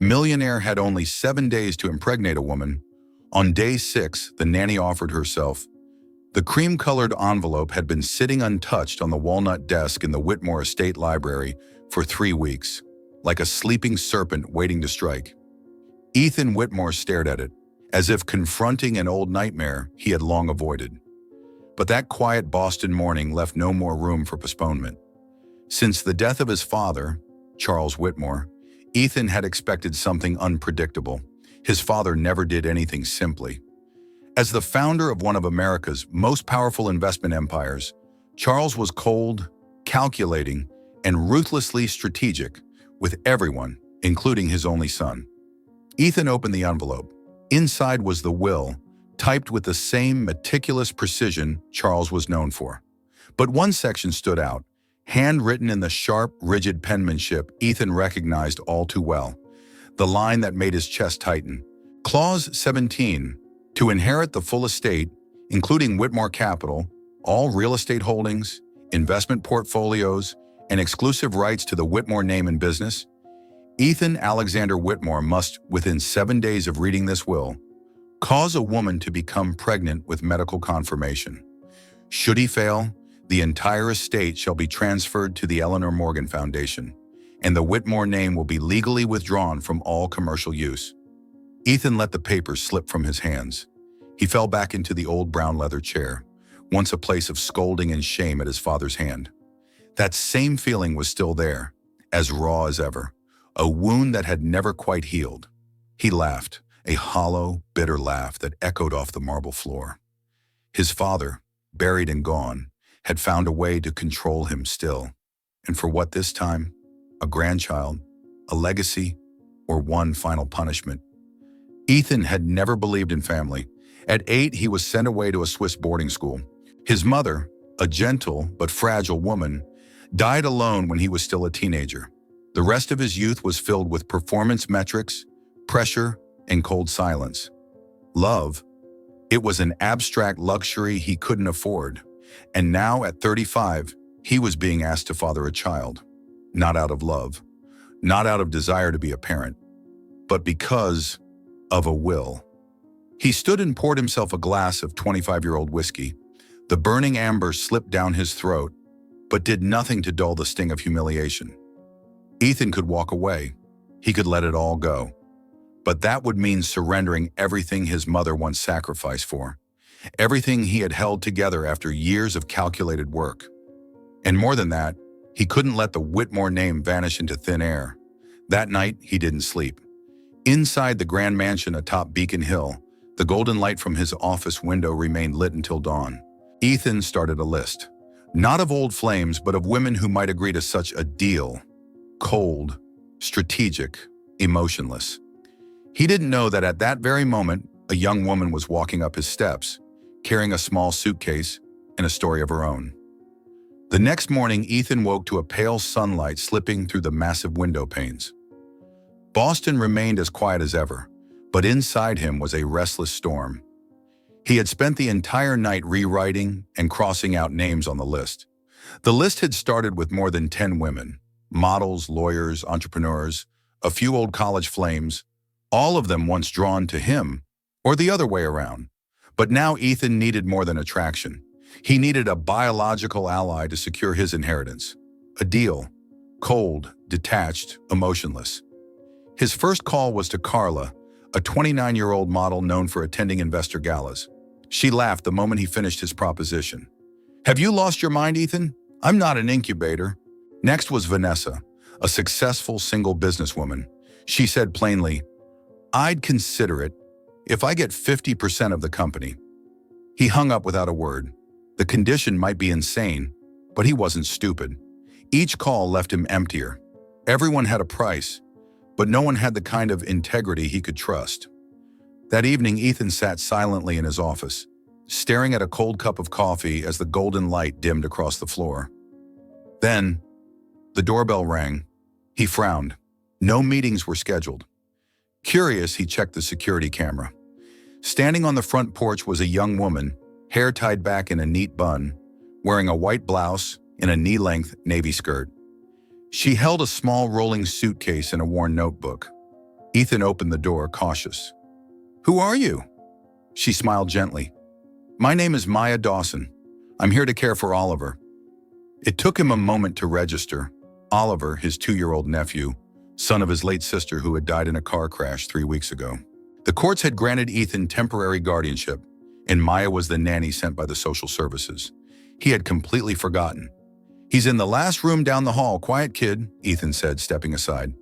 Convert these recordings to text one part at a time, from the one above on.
Millionaire had only 7 days to impregnate a woman. On day 6, the nanny offered herself. The cream-colored envelope had been sitting untouched on the walnut desk in the Whitmore Estate Library for 3 weeks, like a sleeping serpent waiting to strike. Ethan Whitmore stared at it, as if confronting an old nightmare he had long avoided. But that quiet Boston morning left no more room for postponement. Since the death of his father, Charles Whitmore, Ethan had expected something unpredictable. His father never did anything simply. As the founder of one of America's most powerful investment empires, Charles was cold, calculating, and ruthlessly strategic with everyone, including his only son. Ethan opened the envelope. Inside was the will, typed with the same meticulous precision Charles was known for. But one section stood out, handwritten in the sharp, rigid penmanship Ethan recognized all too well. The line that made his chest tighten. Clause 17, to inherit the full estate, including Whitmore Capital, all real estate holdings, investment portfolios, and exclusive rights to the Whitmore name and business. Ethan Alexander Whitmore must, within 7 days of reading this will, cause a woman to become pregnant with medical confirmation. Should he fail, the entire estate shall be transferred to the Eleanor Morgan Foundation, and the Whitmore name will be legally withdrawn from all commercial use. Ethan let the papers slip from his hands. He fell back into the old brown leather chair, once a place of scolding and shame at his father's hand. That same feeling was still there, as raw as ever, a wound that had never quite healed. He laughed, a hollow, bitter laugh that echoed off the marble floor. His father, buried and gone, had found a way to control him still. And for what this time? A grandchild, a legacy, or one final punishment? Ethan had never believed in family. At 8, he was sent away to a Swiss boarding school. His mother, a gentle but fragile woman, died alone when he was still a teenager. The rest of his youth was filled with performance metrics, pressure, and cold silence. Love, it was an abstract luxury he couldn't afford. And now, at 35, he was being asked to father a child. Not out of love, not out of desire to be a parent, but because of a will. He stood and poured himself a glass of 25-year-old whiskey. The burning amber slipped down his throat, but did nothing to dull the sting of humiliation. Ethan could walk away. He could let it all go. But that would mean surrendering everything his mother once sacrificed for, everything he had held together after years of calculated work. And more than that, he couldn't let the Whitmore name vanish into thin air. That night, he didn't sleep. Inside the grand mansion atop Beacon Hill, the golden light from his office window remained lit until dawn. Ethan started a list, not of old flames, but of women who might agree to such a deal. Cold, strategic, emotionless. He didn't know that at that very moment, a young woman was walking up his steps, carrying a small suitcase and a story of her own. The next morning, Ethan woke to a pale sunlight slipping through the massive window panes. Boston remained as quiet as ever, but inside him was a restless storm. He had spent the entire night rewriting and crossing out names on the list. The list had started with more than 10 women, models, lawyers, entrepreneurs, a few old college flames, all of them once drawn to him, or the other way around. But now Ethan needed more than attraction. He needed a biological ally to secure his inheritance. A deal, cold, detached, emotionless. His first call was to Carla, a 29-year-old model known for attending investor galas. She laughed the moment he finished his proposition. "Have you lost your mind, Ethan? I'm not an incubator." Next was Vanessa, a successful single businesswoman. She said plainly, "I'd consider it if I get 50% of the company." He hung up without a word. The condition might be insane, but he wasn't stupid. Each call left him emptier. Everyone had a price, but no one had the kind of integrity he could trust. That evening, Ethan sat silently in his office, staring at a cold cup of coffee as the golden light dimmed across the floor. Then, the doorbell rang. He frowned. No meetings were scheduled. Curious, he checked the security camera. Standing on the front porch was a young woman, hair tied back in a neat bun, wearing a white blouse and a knee-length navy skirt. She held a small rolling suitcase and a worn notebook. Ethan opened the door, cautious. "Who are you?" She smiled gently. "My name is Maya Dawson. I'm here to care for Oliver." It took him a moment to register. Oliver, his 2-year-old nephew, son of his late sister who had died in a car crash 3 weeks ago. The courts had granted Ethan temporary guardianship, and Maya was the nanny sent by the social services. He had completely forgotten. "He's in the last room down the hall, quiet kid," Ethan said, stepping aside.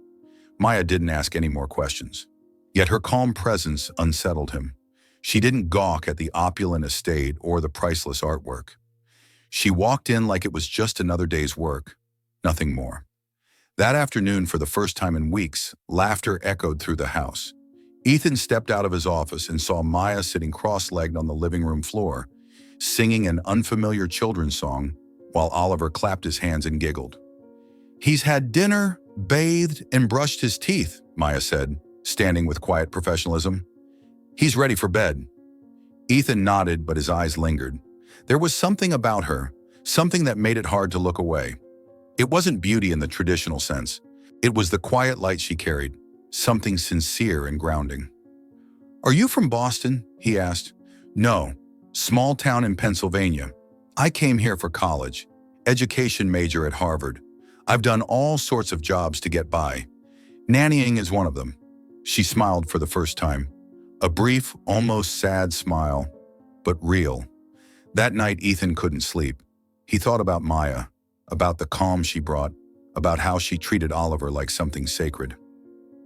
Maya didn't ask any more questions. Yet her calm presence unsettled him. She didn't gawk at the opulent estate or the priceless artwork. She walked in like it was just another day's work, nothing more. That afternoon, for the first time in weeks, laughter echoed through the house. Ethan stepped out of his office and saw Maya sitting cross-legged on the living room floor, singing an unfamiliar children's song, while Oliver clapped his hands and giggled. "He's had dinner, bathed, and brushed his teeth," Maya said, standing with quiet professionalism. "He's ready for bed." Ethan nodded, but his eyes lingered. There was something about her, something that made it hard to look away. It wasn't beauty in the traditional sense. It was the quiet light she carried, something sincere and grounding. "Are you from Boston?" he asked. "No, small town in Pennsylvania. I came here for college, education major at Harvard. I've done all sorts of jobs to get by. Nannying is one of them." She smiled for the first time. A brief, almost sad smile, but real. That night, Ethan couldn't sleep. He thought about Maya, about the calm she brought, about how she treated Oliver like something sacred.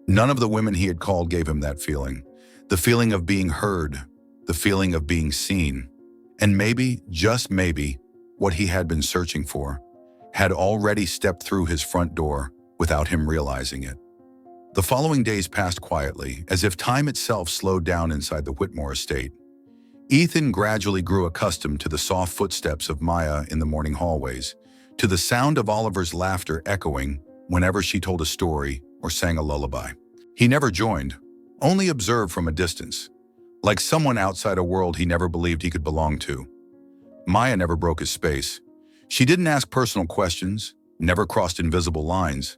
None of the women he had called gave him that feeling. The feeling of being heard, the feeling of being seen. And maybe, just maybe, what he had been searching for had already stepped through his front door without him realizing it. The following days passed quietly, as if time itself slowed down inside the Whitmore estate. Ethan gradually grew accustomed to the soft footsteps of Maya in the morning hallways, to the sound of Oliver's laughter echoing whenever she told a story or sang a lullaby. He never joined, only observed from a distance, like someone outside a world he never believed he could belong to. Maya never broke his space. She didn't ask personal questions, never crossed invisible lines.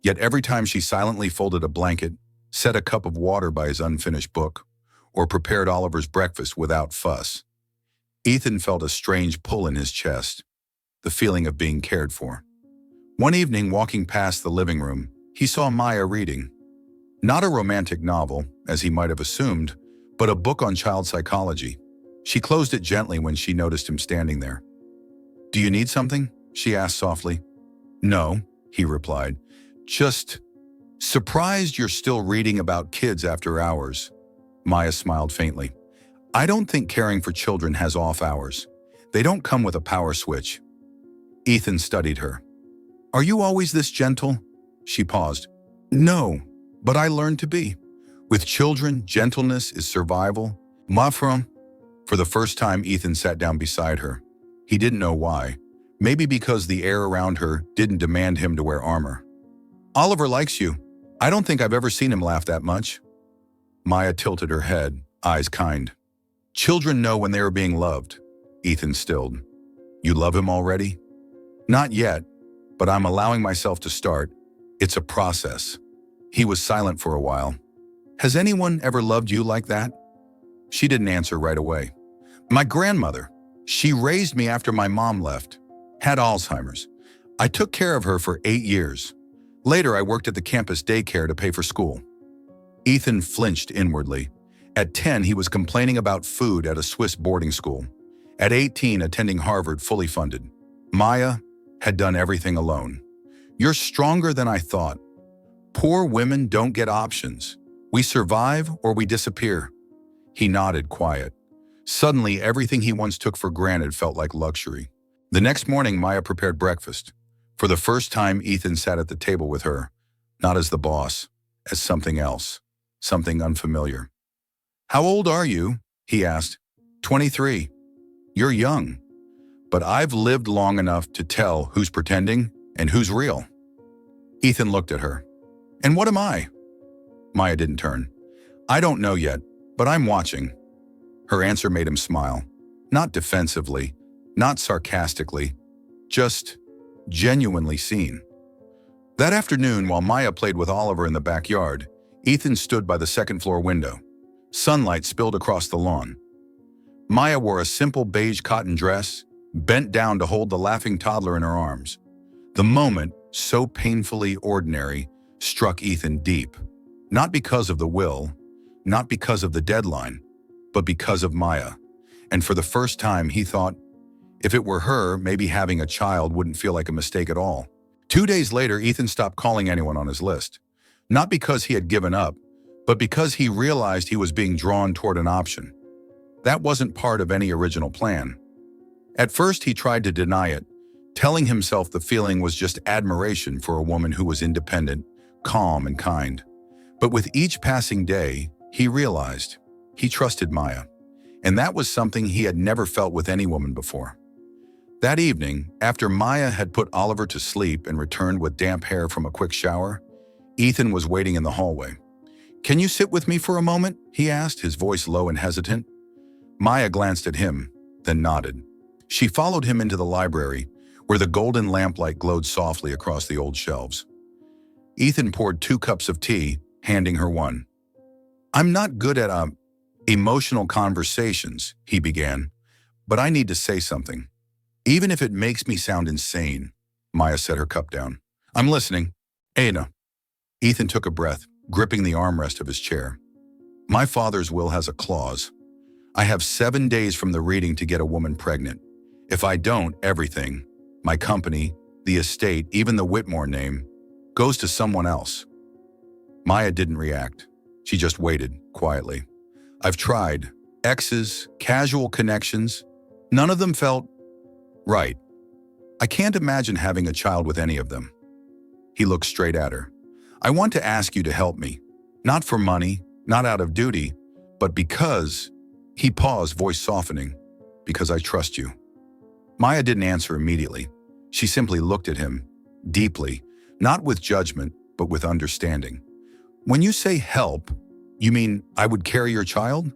Yet every time she silently folded a blanket, set a cup of water by his unfinished book, or prepared Oliver's breakfast without fuss, Ethan felt a strange pull in his chest, the feeling of being cared for. One evening, walking past the living room, he saw Maya reading. Not a romantic novel, as he might have assumed, but a book on child psychology. She closed it gently when she noticed him standing there. "Do you need something?" she asked softly. "No," he replied. "Just surprised you're still reading about kids after hours." Maya smiled faintly. "I don't think caring for children has off hours. They don't come with a power switch." Ethan studied her. "Are you always this gentle?" She paused. "No, but I learned to be. With children, gentleness is survival. Ma femme." For the first time, Ethan sat down beside her. He didn't know why. Maybe because the air around her didn't demand him to wear armor. "Oliver likes you. I don't think I've ever seen him laugh that much." Maya tilted her head, eyes kind. "Children know when they are being loved." Ethan stilled. "You love him already?" "Not yet, but I'm allowing myself to start. It's a process." He was silent for a while. "Has anyone ever loved you like that?" She didn't answer right away. "My grandmother. She raised me after my mom left. Had Alzheimer's. I took care of her for 8 years. Later, I worked at the campus daycare to pay for school." Ethan flinched inwardly. At 10, he was complaining about food at a Swiss boarding school. At 18, attending Harvard fully funded. Maya had done everything alone. "You're stronger than I thought. Poor women don't get options. We survive or we disappear." He nodded, quiet. Suddenly, everything he once took for granted felt like luxury. The next morning, Maya prepared breakfast. For the first time, Ethan sat at the table with her, not as the boss, as something else, something unfamiliar. "How old are you?" he asked. 23. "You're young. But I've lived long enough to tell who's pretending and who's real." Ethan looked at her. "And what am I?" Maya didn't turn. "I don't know yet, but I'm watching." Her answer made him smile. Not defensively, not sarcastically, just genuinely seen. That afternoon, while Maya played with Oliver in the backyard, Ethan stood by the second-floor window. Sunlight spilled across the lawn. Maya wore a simple beige cotton dress, bent down to hold the laughing toddler in her arms. The moment, so painfully ordinary, struck Ethan deep. Not because of the will, not because of the deadline, but because of Maya. And for the first time, he thought, if it were her, maybe having a child wouldn't feel like a mistake at all. 2 days later, Ethan stopped calling anyone on his list. Not because he had given up, but because he realized he was being drawn toward an option. That wasn't part of any original plan. At first, he tried to deny it, telling himself the feeling was just admiration for a woman who was independent, calm, and kind. But with each passing day, he realized he trusted Maya, and that was something he had never felt with any woman before. That evening, after Maya had put Oliver to sleep and returned with damp hair from a quick shower, Ethan was waiting in the hallway. "Can you sit with me for a moment?" he asked, his voice low and hesitant. Maya glanced at him, then nodded. She followed him into the library, where the golden lamplight glowed softly across the old shelves. Ethan poured 2 cups of tea, handing her one. "I'm not good at emotional conversations," he began, "but I need to say something. Even if it makes me sound insane." Maya set her cup down. "I'm listening." "Ada." Ethan took a breath, gripping the armrest of his chair. "My father's will has a clause. I have 7 days from the reading to get a woman pregnant. If I don't, everything, my company, the estate, even the Whitmore name, goes to someone else." Maya didn't react. She just waited, quietly. "I've tried. Exes, casual connections. None of them felt right. I can't imagine having a child with any of them." He looked straight at her. "I want to ask you to help me. Not for money, not out of duty, but because..." He paused, voice softening. "Because I trust you." Maya didn't answer immediately. She simply looked at him, deeply, not with judgment, but with understanding. "When you say help, you mean I would carry your child?"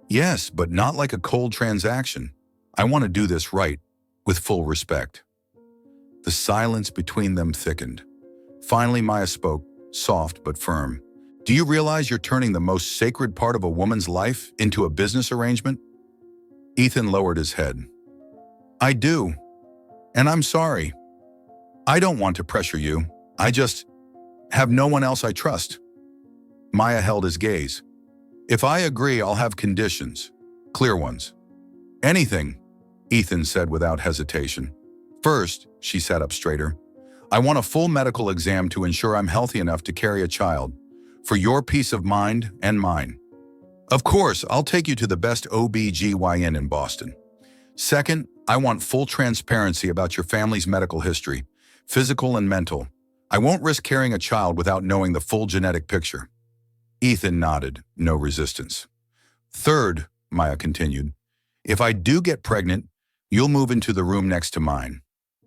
"Yes, but not like a cold transaction. I want to do this right, with full respect." The silence between them thickened. Finally, Maya spoke, soft but firm. "Do you realize you're turning the most sacred part of a woman's life into a business arrangement?" Ethan lowered his head. "I do. And I'm sorry. I don't want to pressure you. I just have no one else I trust." Maya held his gaze. "If I agree, I'll have conditions. Clear ones." "Anything," Ethan said without hesitation. "First," she sat up straighter, "I want a full medical exam to ensure I'm healthy enough to carry a child, for your peace of mind and mine. Of course, I'll take you to the best OB/GYN in Boston. Second, I want full transparency about your family's medical history, physical and mental. I won't risk carrying a child without knowing the full genetic picture." Ethan nodded, no resistance. "Third," Maya continued, "if I do get pregnant, you'll move into the room next to mine.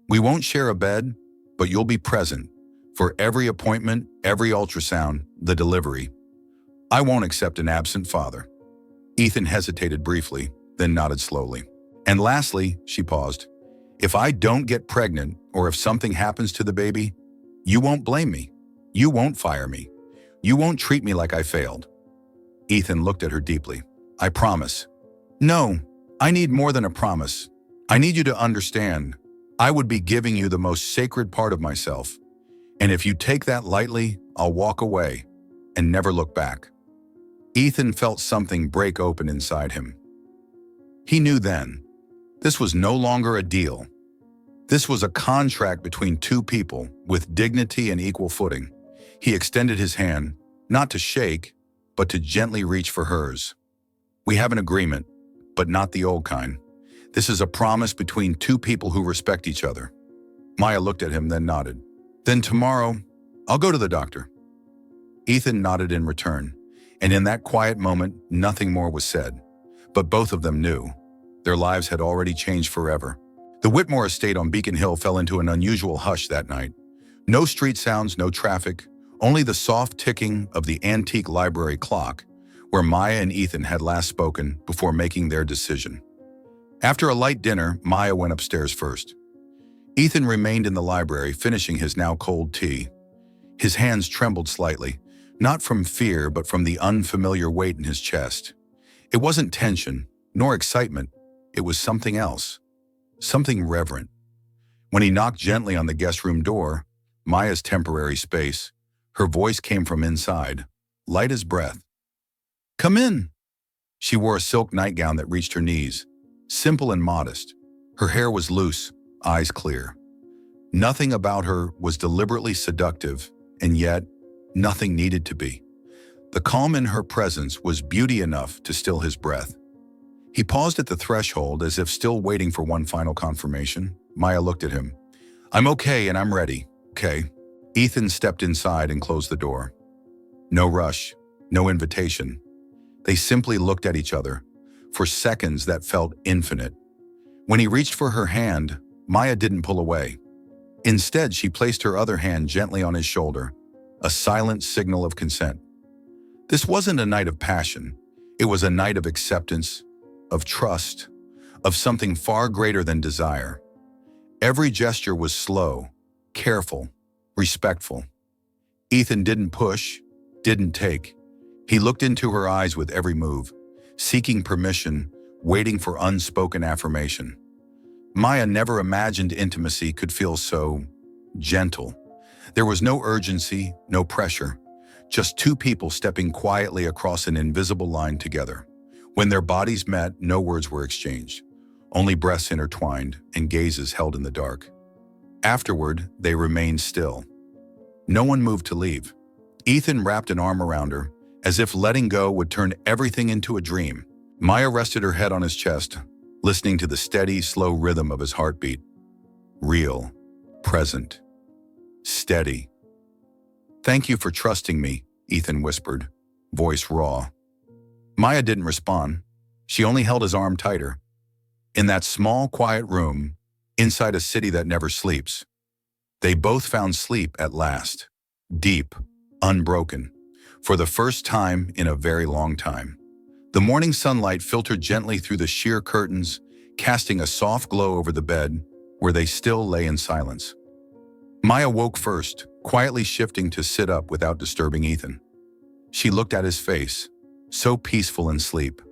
We won't share a bed, but you'll be present for every appointment, every ultrasound, the delivery. I won't accept an absent father." Ethan hesitated briefly, then nodded slowly. "And lastly," she paused, "if I don't get pregnant or if something happens to the baby, you won't blame me. You won't fire me. You won't treat me like I failed." Ethan looked at her deeply. "I promise." "No, I need more than a promise. I need you to understand. I would be giving you the most sacred part of myself. And if you take that lightly, I'll walk away and never look back." Ethan felt something break open inside him. He knew then, this was no longer a deal. This was a contract between 2 people with dignity and equal footing. He extended his hand, not to shake, but to gently reach for hers. "We have an agreement, but not the old kind. This is a promise between 2 people who respect each other." Maya looked at him, then nodded. "Then tomorrow, I'll go to the doctor." Ethan nodded in return, and in that quiet moment, nothing more was said. But both of them knew. Their lives had already changed forever. The Whitmore estate on Beacon Hill fell into an unusual hush that night. No street sounds, no traffic, only the soft ticking of the antique library clock, where Maya and Ethan had last spoken before making their decision. After a light dinner, Maya went upstairs first. Ethan remained in the library, finishing his now cold tea. His hands trembled slightly, Not from fear, but from the unfamiliar weight in his chest. It wasn't tension, nor excitement. It was something else. Something reverent. When he knocked gently on the guest room door, Maya's temporary space, her voice came from inside, light as breath. "Come in." She wore a silk nightgown that reached her knees, simple and modest. Her hair was loose, eyes clear. Nothing about her was deliberately seductive, and yet, nothing needed to be. The calm in her presence was beauty enough to still his breath. He paused at the threshold as if still waiting for one final confirmation. Maya looked at him. "I'm okay and I'm ready, okay?" Ethan stepped inside and closed the door. No rush, no invitation. They simply looked at each other, for seconds that felt infinite. When he reached for her hand, Maya didn't pull away. Instead, she placed her other hand gently on his shoulder, a silent signal of consent. This wasn't a night of passion. It was a night of acceptance, of trust, of something far greater than desire. Every gesture was slow, careful, respectful. Ethan didn't push, didn't take. He looked into her eyes with every move, seeking permission, waiting for unspoken affirmation. Maya never imagined intimacy could feel so gentle. There was no urgency, no pressure, just two people stepping quietly across an invisible line together. When their bodies met, no words were exchanged, only breaths intertwined and gazes held in the dark. Afterward, they remained still. No one moved to leave. Ethan wrapped an arm around her, as if letting go would turn everything into a dream. Maya rested her head on his chest, listening to the steady, slow rhythm of his heartbeat. Real, present, steady. "Thank you for trusting me," Ethan whispered, voice raw. Maya didn't respond. She only held his arm tighter. In that small, quiet room, inside a city that never sleeps, they both found sleep at last. Deep, unbroken, for the first time in a very long time. The morning sunlight filtered gently through the sheer curtains, casting a soft glow over the bed, where they still lay in silence. Maya woke first, quietly shifting to sit up without disturbing Ethan. She looked at his face, so peaceful in sleep.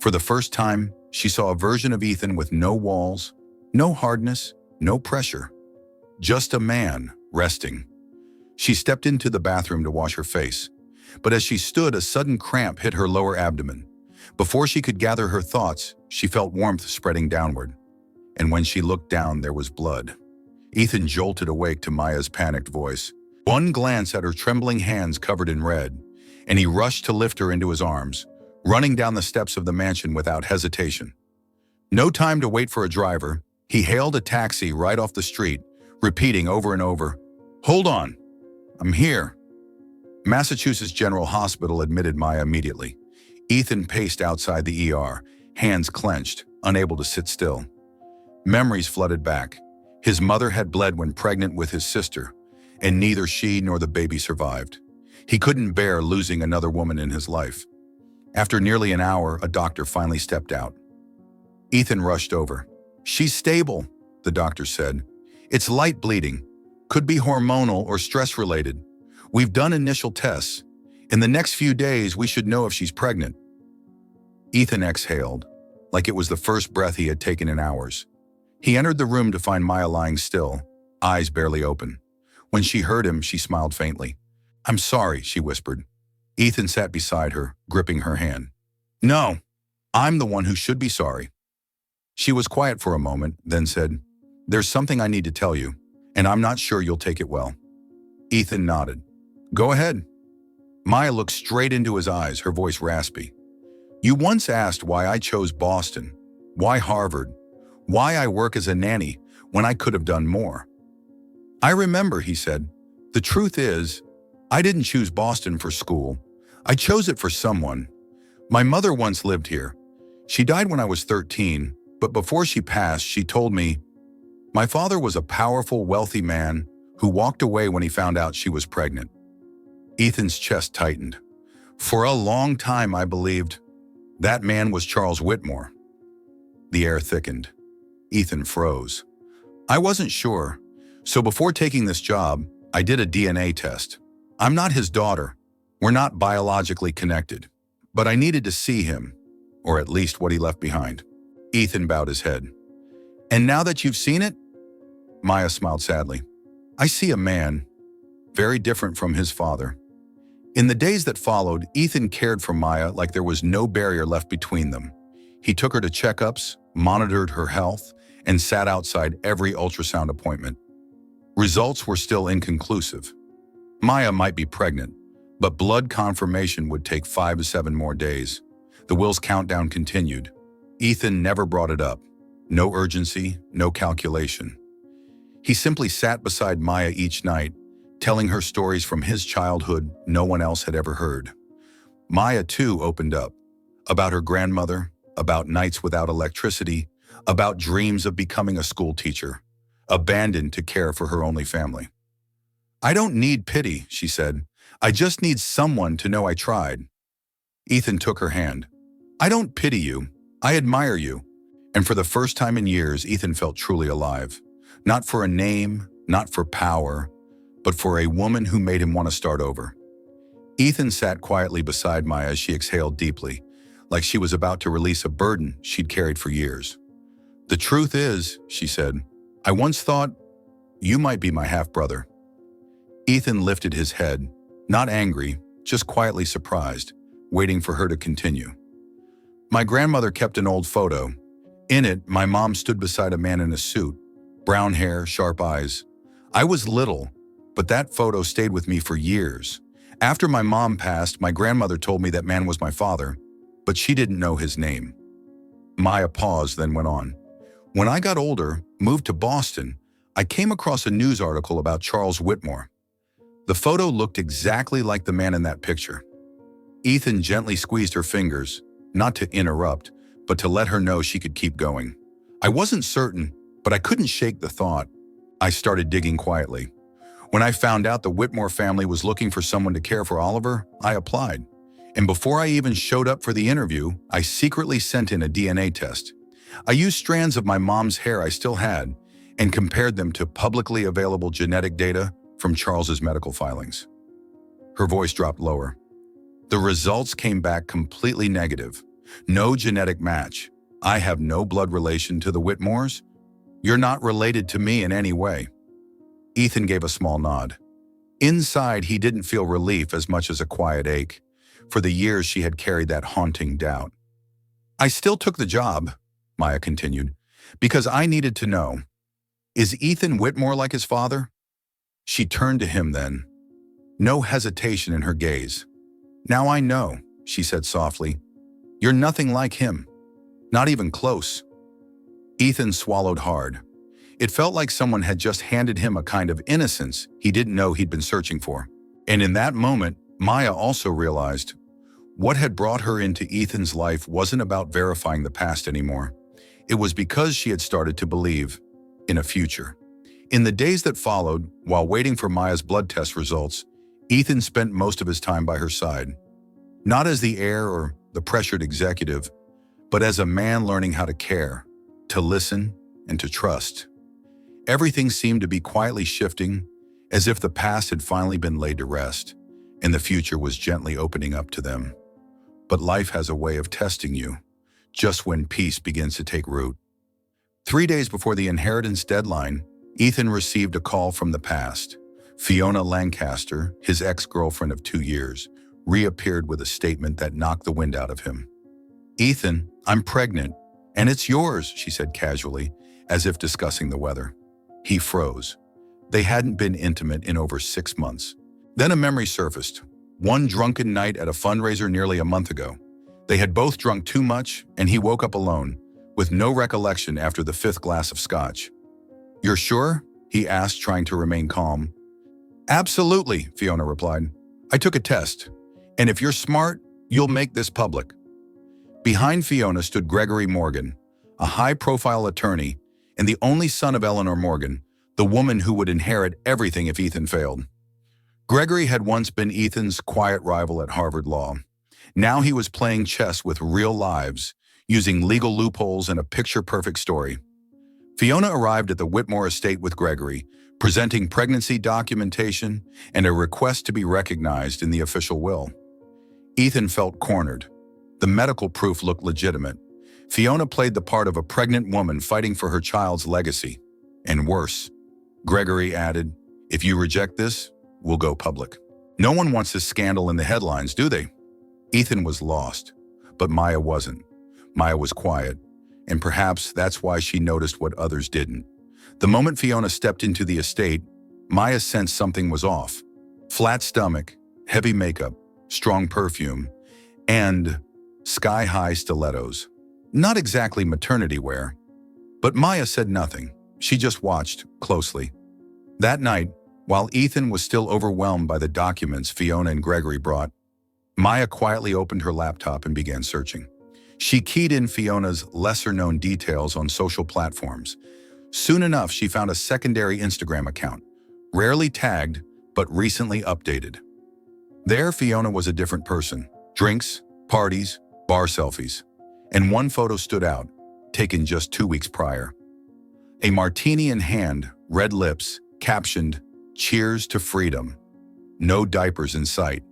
For the first time, she saw a version of Ethan with no walls, no hardness, no pressure. Just a man, resting. She stepped into the bathroom to wash her face, but as she stood, a sudden cramp hit her lower abdomen. Before she could gather her thoughts, she felt warmth spreading downward. And when she looked down, there was blood. Ethan jolted awake to Maya's panicked voice. One glance at her trembling hands covered in red, and he rushed to lift her into his arms, running down the steps of the mansion without hesitation. No time to wait for a driver, he hailed a taxi right off the street, repeating over and over, "Hold on, I'm here." Massachusetts General Hospital admitted Maya immediately. Ethan paced outside the ER, hands clenched, unable to sit still. Memories flooded back. His mother had bled when pregnant with his sister, and neither she nor the baby survived. He couldn't bear losing another woman in his life. After nearly an hour, a doctor finally stepped out. Ethan rushed over. "She's stable," the doctor said. "It's light bleeding. Could be hormonal or stress-related. We've done initial tests. In the next few days, we should know if she's pregnant." Ethan exhaled, like it was the first breath he had taken in hours. He entered the room to find Maya lying still, eyes barely open. When she heard him, she smiled faintly. "I'm sorry," she whispered. Ethan sat beside her, gripping her hand. "No, I'm the one who should be sorry." She was quiet for a moment, then said, "There's something I need to tell you, and I'm not sure you'll take it well." Ethan nodded. "Go ahead." Maya looked straight into his eyes, her voice raspy. "You once asked why I chose Boston, why Harvard, why I work as a nanny when I could have done more." "I remember," he said. "The truth is, I didn't choose Boston for school. I chose it for someone. My mother once lived here. She died when I was 13, but before she passed, she told me, my father was a powerful, wealthy man who walked away when he found out she was pregnant." Ethan's chest tightened. For a long time, I believed that man was Charles Whitmore. The air thickened. Ethan froze. "I wasn't sure, so before taking this job, I did a DNA test. I'm not his daughter, We're not biologically connected, but I needed to see him, or at least what he left behind. Ethan bowed his head. And now that you've seen it? Maya smiled sadly. I see a man, very different from his father. In the days that followed, Ethan cared for Maya like there was no barrier left between them. He took her to checkups, monitored her health, and sat outside every ultrasound appointment. Results were still inconclusive. Maya might be pregnant, but blood confirmation would take 5 to 7 more days. The will's countdown continued. Ethan never brought it up. No urgency, no calculation. He simply sat beside Maya each night, telling her stories from his childhood no one else had ever heard. Maya, too, opened up. About her grandmother, about nights without electricity, about dreams of becoming a school teacher, abandoned to care for her only family. I don't need pity, she said. I just need someone to know I tried. Ethan took her hand. I don't pity you. I admire you. And for the first time in years, Ethan felt truly alive. Not for a name, not for power, but for a woman who made him want to start over. Ethan sat quietly beside Maya as she exhaled deeply, like she was about to release a burden she'd carried for years. The truth is, she said, I once thought you might be my half-brother. Ethan lifted his head, not angry, just quietly surprised, waiting for her to continue. My grandmother kept an old photo. In it, my mom stood beside a man in a suit, brown hair, sharp eyes. I was little, but that photo stayed with me for years. After my mom passed, my grandmother told me that man was my father, but she didn't know his name. Maya paused, then went on. When I got older, moved to Boston, I came across a news article about Charles Whitmore. The photo looked exactly like the man in that picture. Ethan gently squeezed her fingers, not to interrupt, but to let her know she could keep going. I wasn't certain, but I couldn't shake the thought. I started digging quietly. When I found out the Whitmore family was looking for someone to care for Oliver, I applied. And before I even showed up for the interview, I secretly sent in a DNA test. I used strands of my mom's hair I still had and compared them to publicly available genetic data from Charles's medical filings. Her voice dropped lower. The results came back completely negative. No genetic match. I have no blood relation to the Whitmores. You're not related to me in any way. Ethan gave a small nod. Inside, he didn't feel relief as much as a quiet ache. For the years she had carried that haunting doubt. I still took the job, Maya continued, because I needed to know. Is Ethan Whitmore like his father? She turned to him then. No hesitation in her gaze. Now I know, she said softly. You're nothing like him. Not even close. Ethan swallowed hard. It felt like someone had just handed him a kind of innocence he didn't know he'd been searching for. And in that moment, Maya also realized what had brought her into Ethan's life wasn't about verifying the past anymore. It was because she had started to believe in a future. In the days that followed, while waiting for Maya's blood test results, Ethan spent most of his time by her side. Not as the heir or the pressured executive, but as a man learning how to care, to listen, and to trust. Everything seemed to be quietly shifting, as if the past had finally been laid to rest, and the future was gently opening up to them. But life has a way of testing you, just when peace begins to take root. 3 days before the inheritance deadline, Ethan received a call from the past. Fiona Lancaster, his ex-girlfriend of 2 years, reappeared with a statement that knocked the wind out of him. Ethan, I'm pregnant, and it's yours, she said casually, as if discussing the weather. He froze. They hadn't been intimate in over 6 months. Then a memory surfaced. One drunken night at a fundraiser nearly a month ago. They had both drunk too much, and he woke up alone, with no recollection after the 5th glass of scotch. You're sure? He asked, trying to remain calm. Absolutely, Fiona replied. I took a test, and if you're smart, you'll make this public. Behind Fiona stood Gregory Morgan, a high-profile attorney and the only son of Eleanor Morgan, the woman who would inherit everything if Ethan failed. Gregory had once been Ethan's quiet rival at Harvard Law. Now he was playing chess with real lives, using legal loopholes and a picture-perfect story. Fiona arrived at the Whitmore estate with Gregory, presenting pregnancy documentation and a request to be recognized in the official will. Ethan felt cornered. The medical proof looked legitimate. Fiona played the part of a pregnant woman fighting for her child's legacy. And worse, Gregory added, "If you reject this, we'll go public." No one wants this scandal in the headlines, do they? Ethan was lost, but Maya wasn't. Maya was quiet, and perhaps that's why she noticed what others didn't. The moment Fiona stepped into the estate, Maya sensed something was off. Flat stomach, heavy makeup, strong perfume, and sky-high stilettos. Not exactly maternity wear. But Maya said nothing. She just watched closely. That night, while Ethan was still overwhelmed by the documents Fiona and Gregory brought, Maya quietly opened her laptop and began searching. She keyed in Fiona's lesser-known details on social platforms. Soon enough, she found a secondary Instagram account, rarely tagged, but recently updated. There, Fiona was a different person. Drinks, parties, bar selfies. And one photo stood out, taken just 2 weeks prior. A martini in hand, red lips, captioned, "Cheers to freedom." No diapers in sight.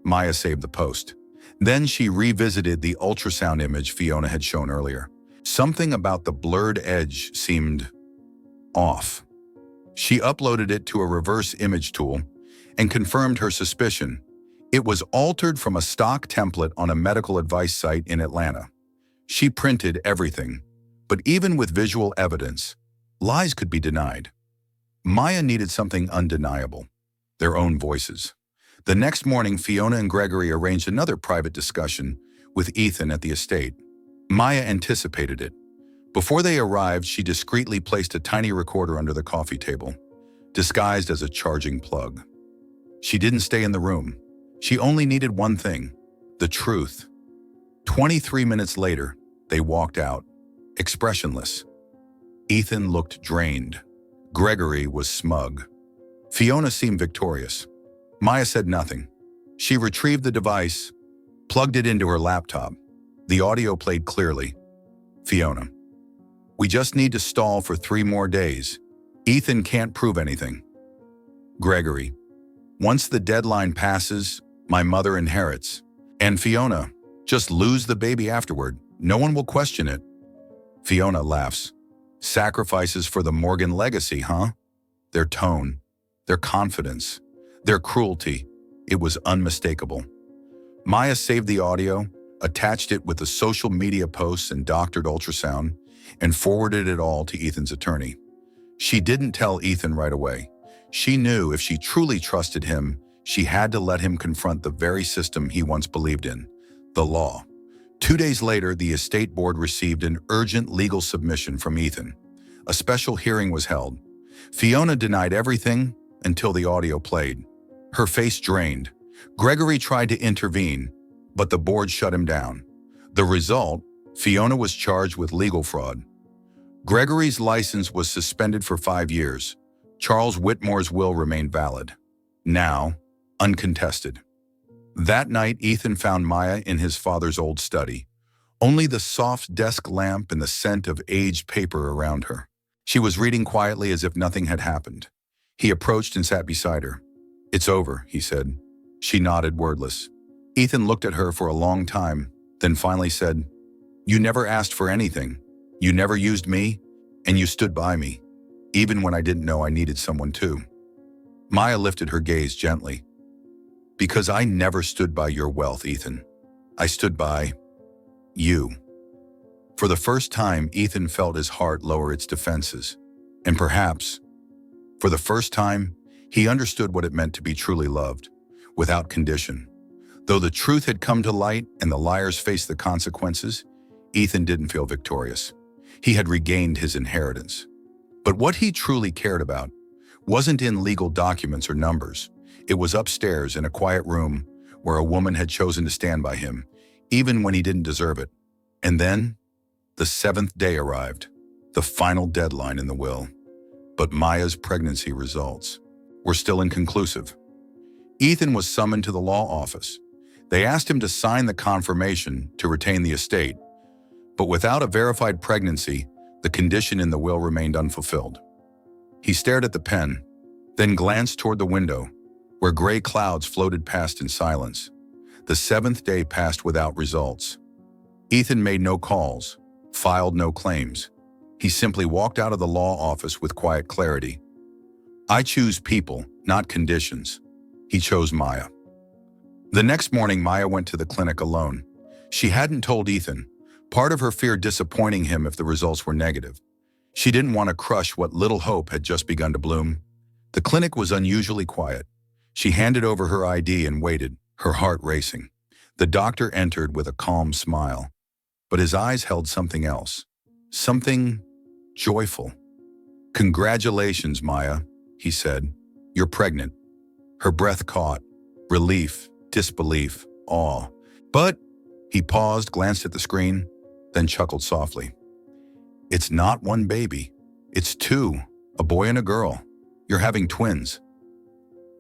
Maya saved the post. Then she revisited the ultrasound image Fiona had shown earlier. Something about the blurred edge seemed off. She uploaded it to a reverse image tool and confirmed her suspicion. It was altered from a stock template on a medical advice site in Atlanta. She printed everything, but even with visual evidence, lies could be denied. Maya needed something undeniable, their own voices. The next morning, Fiona and Gregory arranged another private discussion with Ethan at the estate. Maya anticipated it. Before they arrived, she discreetly placed a tiny recorder under the coffee table, disguised as a charging plug. She didn't stay in the room. She only needed one thing, the truth. 23 minutes later, they walked out, expressionless. Ethan looked drained. Gregory was smug. Fiona seemed victorious. Maya said nothing. She retrieved the device, plugged it into her laptop. The audio played clearly. Fiona: "We just need to stall for 3 more days. Ethan can't prove anything." Gregory: "Once the deadline passes, my mother inherits. And Fiona: "Just lose the baby afterward. No one will question it." Fiona laughs. "Sacrifices for the Morgan legacy, huh?" Their tone, their confidence, their cruelty, it was unmistakable. Maya saved the audio, attached it with the social media posts and doctored ultrasound, and forwarded it all to Ethan's attorney. She didn't tell Ethan right away. She knew if she truly trusted him, she had to let him confront the very system he once believed in, the law. 2 days later, the estate board received an urgent legal submission from Ethan. A special hearing was held. Fiona denied everything until the audio played. Her face drained. Gregory tried to intervene, but the board shut him down. The result: Fiona was charged with legal fraud. Gregory's license was suspended for 5 years. Charles Whitmore's will remained valid. Now, uncontested. That night, Ethan found Maya in his father's old study. Only the soft desk lamp and the scent of aged paper around her. She was reading quietly as if nothing had happened. He approached and sat beside her. "It's over," he said. She nodded, wordless. Ethan looked at her for a long time, then finally said, "You never asked for anything. You never used me, and you stood by me, even when I didn't know I needed someone too." Maya lifted her gaze gently. "Because I never stood by your wealth, Ethan. I stood by you." For the first time, Ethan felt his heart lower its defenses. And perhaps, for the first time, he understood what it meant to be truly loved, without condition. Though the truth had come to light and the liars faced the consequences, Ethan didn't feel victorious. He had regained his inheritance. But what he truly cared about wasn't in legal documents or numbers. It was upstairs in a quiet room where a woman had chosen to stand by him, even when he didn't deserve it. And then, the 7th day arrived, the final deadline in the will. But Maya's pregnancy results were still inconclusive. Ethan was summoned to the law office. They asked him to sign the confirmation to retain the estate. But without a verified pregnancy, the condition in the will remained unfulfilled. He stared at the pen, then glanced toward the window, where gray clouds floated past in silence. The seventh day passed without results. Ethan made no calls, filed no claims. He simply walked out of the law office with quiet clarity. I choose people, not conditions. He chose Maya. The next morning, Maya went to the clinic alone. She hadn't told Ethan, part of her fear disappointing him if the results were negative. She didn't want to crush what little hope had just begun to bloom. The clinic was unusually quiet. She handed over her ID and waited, her heart racing. The doctor entered with a calm smile, but his eyes held something else. Something joyful. "Congratulations, Maya," he said. "You're pregnant." Her breath caught. Relief, disbelief, awe. "But," he paused, glanced at the screen, then chuckled softly. "It's not one baby. It's two, a boy and a girl. You're having twins."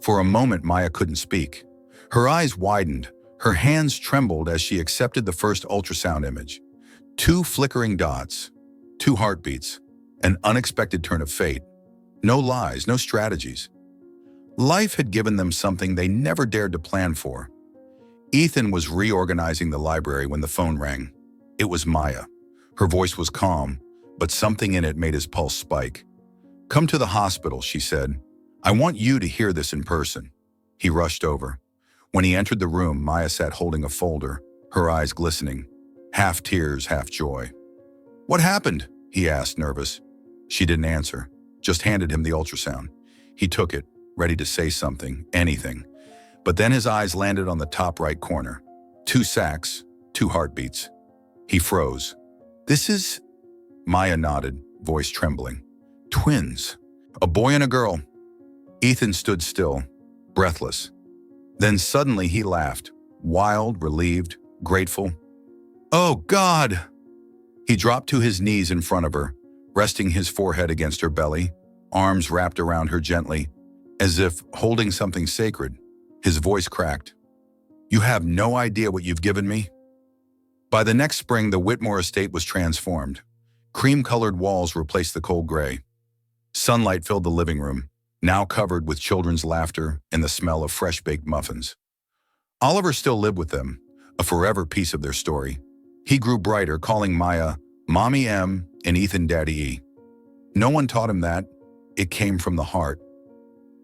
For a moment, Maya couldn't speak. Her eyes widened. Her hands trembled as she accepted the first ultrasound image. Two flickering dots, two heartbeats, an unexpected turn of fate. No lies, no strategies. Life had given them something they never dared to plan for. Ethan was reorganizing the library when the phone rang. It was Maya. Her voice was calm, but something in it made his pulse spike. "Come to the hospital," she said. "I want you to hear this in person." He rushed over. When he entered the room, Maya sat holding a folder, her eyes glistening, half tears, half joy. "What happened?" he asked, nervous. She didn't answer, just handed him the ultrasound. He took it, ready to say something, anything. But then his eyes landed on the top right corner. Two sacs, two heartbeats. He froze. "This is..." Maya nodded, voice trembling. "Twins. A boy and a girl." Ethan stood still, breathless. Then suddenly he laughed, wild, relieved, grateful. "Oh, God!" He dropped to his knees in front of her, resting his forehead against her belly, arms wrapped around her gently, as if holding something sacred. His voice cracked. "You have no idea what you've given me." By the next spring, the Whitmore estate was transformed. Cream-colored walls replaced the cold gray. Sunlight filled the living room, now covered with children's laughter and the smell of fresh-baked muffins. Oliver still lived with them, a forever piece of their story. He grew brighter, calling Maya Mommy M and Ethan Daddy E. No one taught him that. It came from the heart.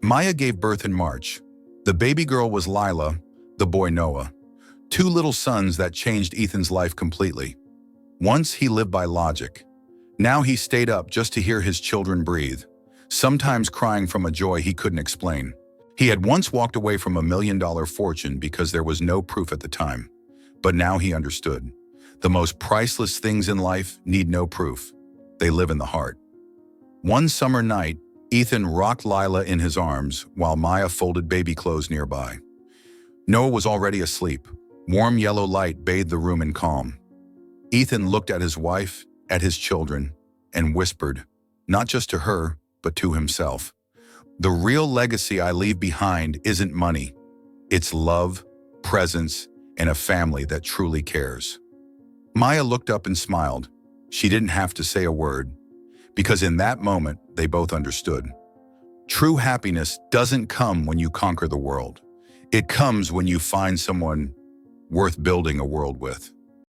Maya gave birth in March. The baby girl was Lila, the boy Noah. Two little sons that changed Ethan's life completely. Once he lived by logic. Now he stayed up just to hear his children breathe, sometimes crying from a joy he couldn't explain. He had once walked away from $1 million fortune because there was no proof at the time. But now he understood. The most priceless things in life need no proof. They live in the heart. One summer night, Ethan rocked Lila in his arms while Maya folded baby clothes nearby. Noah was already asleep. Warm yellow light bathed the room in calm. Ethan looked at his wife, at his children, and whispered, not just to her, but to himself. "The real legacy I leave behind isn't money. It's love, presence, and a family that truly cares." Maya looked up and smiled. She didn't have to say a word, because in that moment, they both understood. True happiness doesn't come when you conquer the world. It comes when you find someone worth building a world with.